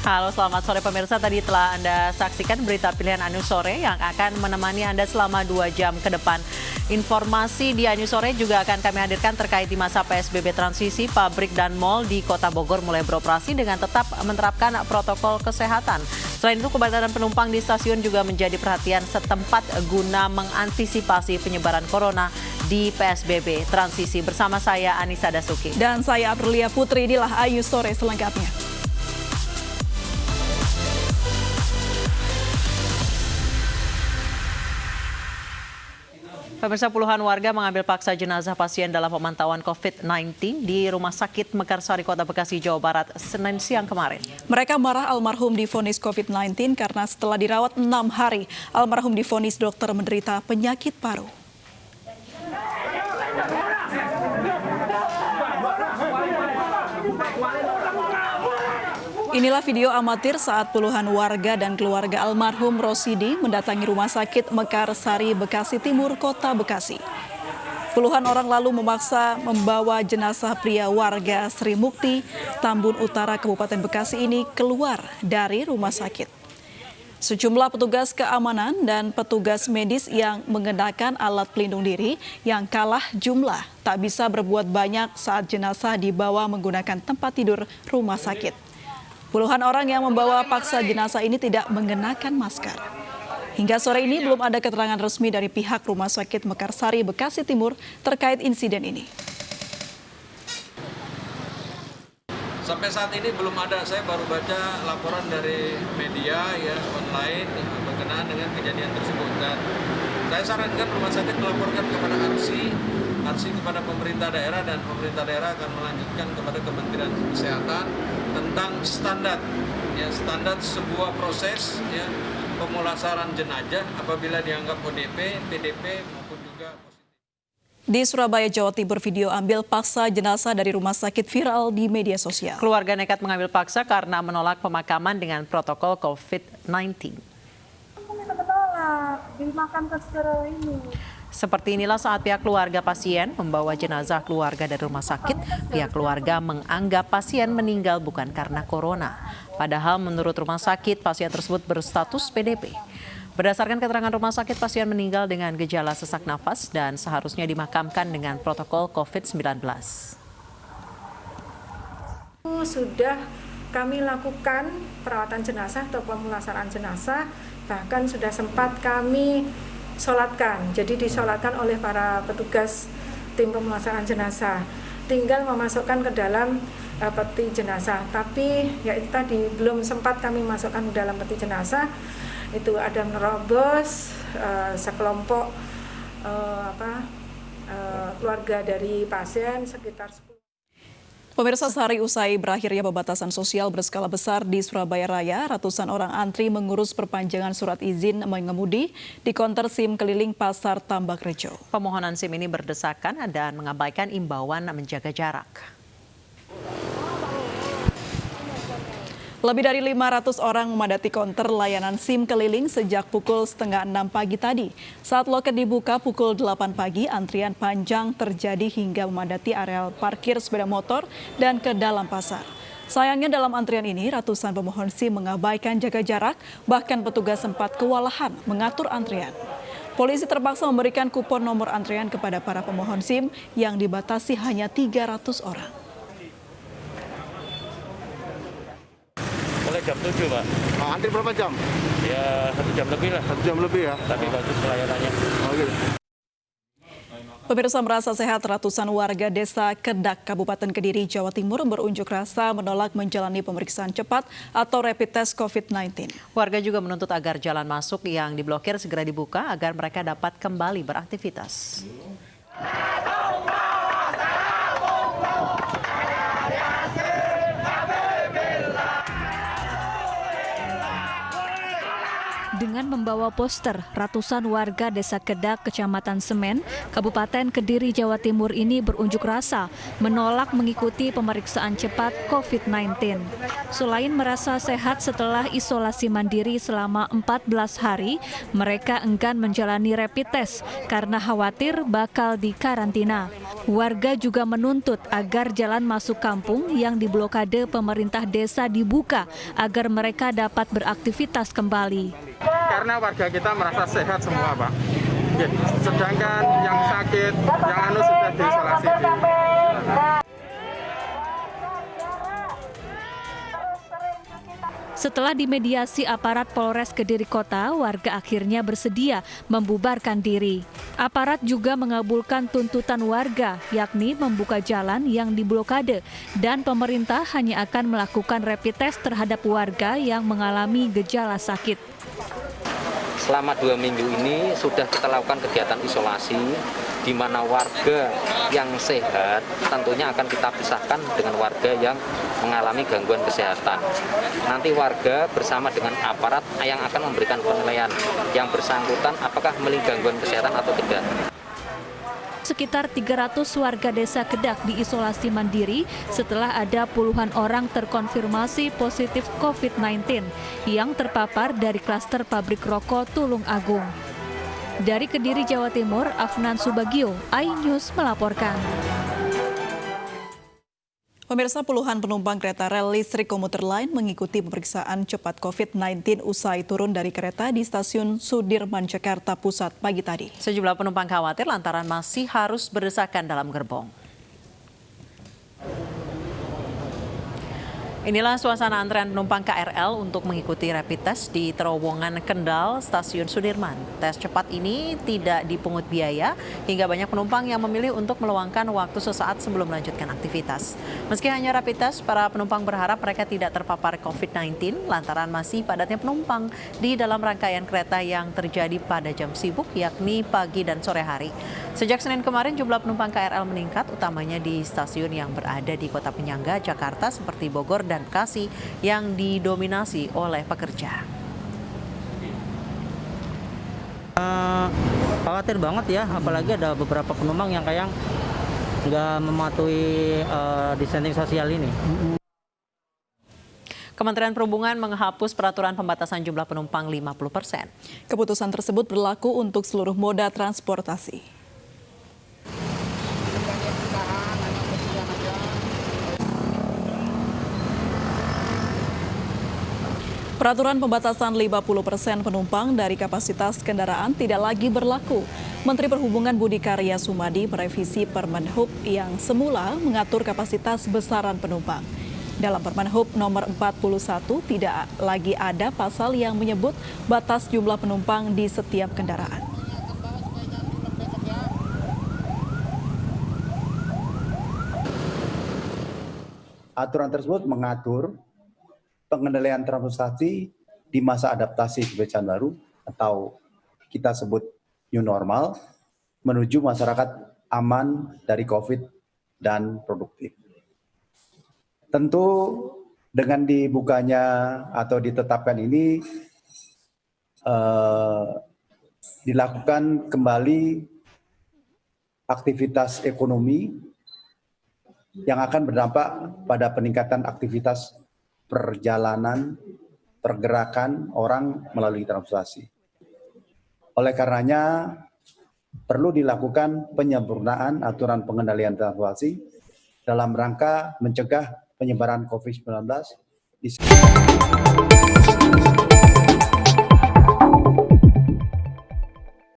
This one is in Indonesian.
Halo, selamat sore pemirsa. Tadi telah Anda saksikan berita pilihan Anu Sore yang akan menemani Anda selama 2 jam ke depan. Informasi di Anu Sore juga akan kami hadirkan terkait di masa PSBB transisi, pabrik dan mal di Kota Bogor mulai beroperasi dengan tetap menerapkan protokol kesehatan. Selain itu, kepadatan penumpang di stasiun juga menjadi perhatian setempat guna mengantisipasi penyebaran corona di PSBB transisi. Bersama saya Anissa Dasuki. Dan saya Aprilia Putri, inilah Ayu Sore selengkapnya. Pemirsa, puluhan warga mengambil paksa jenazah pasien dalam pemantauan COVID-19 di Rumah Sakit Mekarsari, Kota Bekasi, Jawa Barat, Senin siang kemarin. Mereka marah almarhum divonis COVID-19 karena setelah dirawat 6 hari, almarhum divonis dokter menderita penyakit paru. Inilah video amatir saat puluhan warga dan keluarga almarhum Rosidi mendatangi Rumah Sakit Mekarsari, Bekasi Timur, Kota Bekasi. Puluhan orang lalu memaksa membawa jenazah pria warga Sri Mukti, Tambun Utara, Kabupaten Bekasi ini keluar dari rumah sakit. Sejumlah petugas keamanan dan petugas medis yang mengenakan alat pelindung diri yang kalah jumlah tak bisa berbuat banyak saat jenazah dibawa menggunakan tempat tidur rumah sakit. Puluhan orang yang membawa paksa jenazah ini tidak mengenakan masker. Hingga sore ini belum ada keterangan resmi dari pihak Rumah Sakit Mekarsari, Bekasi Timur terkait insiden ini. Sampai saat ini belum ada, saya baru baca laporan dari media ya online berkenaan dengan kejadian tersebut. Dan saya sarankan rumah sakit melaporkan kepada ARSI kepada pemerintah daerah, dan pemerintah daerah akan melanjutkan kepada Kementerian Kesehatan tentang standar sebuah proses ya pemulasaran jenazah apabila dianggap ODP, PDP maupun juga positif. Di Surabaya, Jawa Timur, video ambil paksa jenazah dari rumah sakit viral di media sosial. Keluarga nekat mengambil paksa karena menolak pemakaman dengan protokol COVID-19. Aku minta menolak, dimakan ke ini. Seperti inilah saat pihak keluarga pasien membawa jenazah keluarga dari rumah sakit. Pihak keluarga menganggap pasien meninggal bukan karena corona. Padahal menurut rumah sakit, pasien tersebut berstatus PDP. Berdasarkan keterangan rumah sakit, pasien meninggal dengan gejala sesak nafas dan seharusnya dimakamkan dengan protokol COVID-19. Sudah kami lakukan perawatan jenazah atau pemulasaran jenazah, bahkan sudah sempat kami sholatkan. Jadi disolatkan oleh para petugas tim pemulasaran jenazah. Tinggal memasukkan ke dalam peti jenazah. Tapi ya itu tadi belum sempat kami masukkan ke dalam peti jenazah. Itu ada menerobos sekelompok keluarga dari pasien sekitar 10. Pemirsa, sehari usai berakhirnya pembatasan sosial berskala besar di Surabaya Raya, ratusan orang antri mengurus perpanjangan surat izin mengemudi di konter SIM keliling Pasar Tambak Rejo. Pemohonan SIM ini berdesakan dan mengabaikan imbauan menjaga jarak. Lebih dari 500 orang memadati konter layanan SIM keliling sejak pukul 5:30 pagi tadi. Saat loket dibuka pukul 8 pagi, antrian panjang terjadi hingga memadati areal parkir sepeda motor dan ke dalam pasar. Sayangnya dalam antrian ini, ratusan pemohon SIM mengabaikan jaga jarak, bahkan petugas sempat kewalahan mengatur antrian. Polisi terpaksa memberikan kupon nomor antrian kepada para pemohon SIM yang dibatasi hanya 300 orang. Mulai jam 7, Pak. Antri berapa jam? Ya, 1 jam lebih lah. 1 jam lebih ya? Tapi bagus pelayanannya. Gitu. Pemirsa, merasa sehat, ratusan warga desa Kedak, Kabupaten Kediri, Jawa Timur berunjuk rasa menolak menjalani pemeriksaan cepat atau rapid test COVID-19. Warga juga menuntut agar jalan masuk yang diblokir segera dibuka agar mereka dapat kembali beraktivitas. Dengan membawa poster, ratusan warga Desa Kedak, Kecamatan Semen, Kabupaten Kediri, Jawa Timur ini berunjuk rasa menolak mengikuti pemeriksaan cepat COVID-19. Selain merasa sehat setelah isolasi mandiri selama 14 hari, mereka enggan menjalani rapid test karena khawatir bakal dikarantina. Warga juga menuntut agar jalan masuk kampung yang diblokade pemerintah desa dibuka agar mereka dapat beraktivitas kembali. Karena warga kita merasa sehat semua, Pak. Sedangkan yang sakit, yang sudah diisolasi. Setelah dimediasi aparat Polres Kediri Kota, warga akhirnya bersedia membubarkan diri. Aparat juga mengabulkan tuntutan warga, yakni membuka jalan yang diblokade, dan pemerintah hanya akan melakukan rapid test terhadap warga yang mengalami gejala sakit. Selama 2 minggu ini sudah kita lakukan kegiatan isolasi, di mana warga yang sehat tentunya akan kita pisahkan dengan warga yang mengalami gangguan kesehatan. Nanti warga bersama dengan aparat yang akan memberikan penilaian yang bersangkutan apakah memiliki gangguan kesehatan atau tidak. Sekitar 300 warga Desa Kedak diisolasi mandiri setelah ada puluhan orang terkonfirmasi positif COVID-19 yang terpapar dari klaster pabrik rokok Tulung Agung. Dari Kediri, Jawa Timur, Afnan Subagio, iNews melaporkan. Pemirsa, puluhan penumpang kereta rel listrik komuter lain mengikuti pemeriksaan cepat COVID-19 usai turun dari kereta di stasiun Sudirman, Jakarta Pusat pagi tadi. Sejumlah penumpang khawatir lantaran masih harus berdesakan dalam gerbong. Inilah suasana antrean penumpang KRL untuk mengikuti rapid test di terowongan Kendal, Stasiun Sudirman. Tes cepat ini tidak dipungut biaya, hingga banyak penumpang yang memilih untuk meluangkan waktu sesaat sebelum melanjutkan aktivitas. Meski hanya rapid test, para penumpang berharap mereka tidak terpapar COVID-19 lantaran masih padatnya penumpang di dalam rangkaian kereta yang terjadi pada jam sibuk, yakni pagi dan sore hari. Sejak Senin kemarin, jumlah penumpang KRL meningkat, utamanya di stasiun yang berada di kota penyangga Jakarta seperti Bogor dan Bekasi yang didominasi oleh pekerja. Khawatir banget ya, apalagi ada beberapa penumpang yang kayak nggak mematuhi distancing sosial ini. Kementerian Perhubungan menghapus peraturan pembatasan jumlah penumpang 50%. Keputusan tersebut berlaku untuk seluruh moda transportasi. Peraturan pembatasan 50% penumpang dari kapasitas kendaraan tidak lagi berlaku. Menteri Perhubungan Budi Karya Sumadi merevisi Permen Hub yang semula mengatur kapasitas besaran penumpang. Dalam Permen Hub nomor 41 tidak lagi ada pasal yang menyebut batas jumlah penumpang di setiap kendaraan. Aturan tersebut mengatur pengendalian transportasi di masa adaptasi kebiasaan baru atau kita sebut new normal menuju masyarakat aman dari COVID dan produktif. Tentu dengan dibukanya atau ditetapkan ini dilakukan kembali aktivitas ekonomi yang akan berdampak pada peningkatan aktivitas perjalanan, pergerakan orang melalui transportasi. Oleh karenanya, perlu dilakukan penyempurnaan aturan pengendalian transportasi dalam rangka mencegah penyebaran COVID-19 di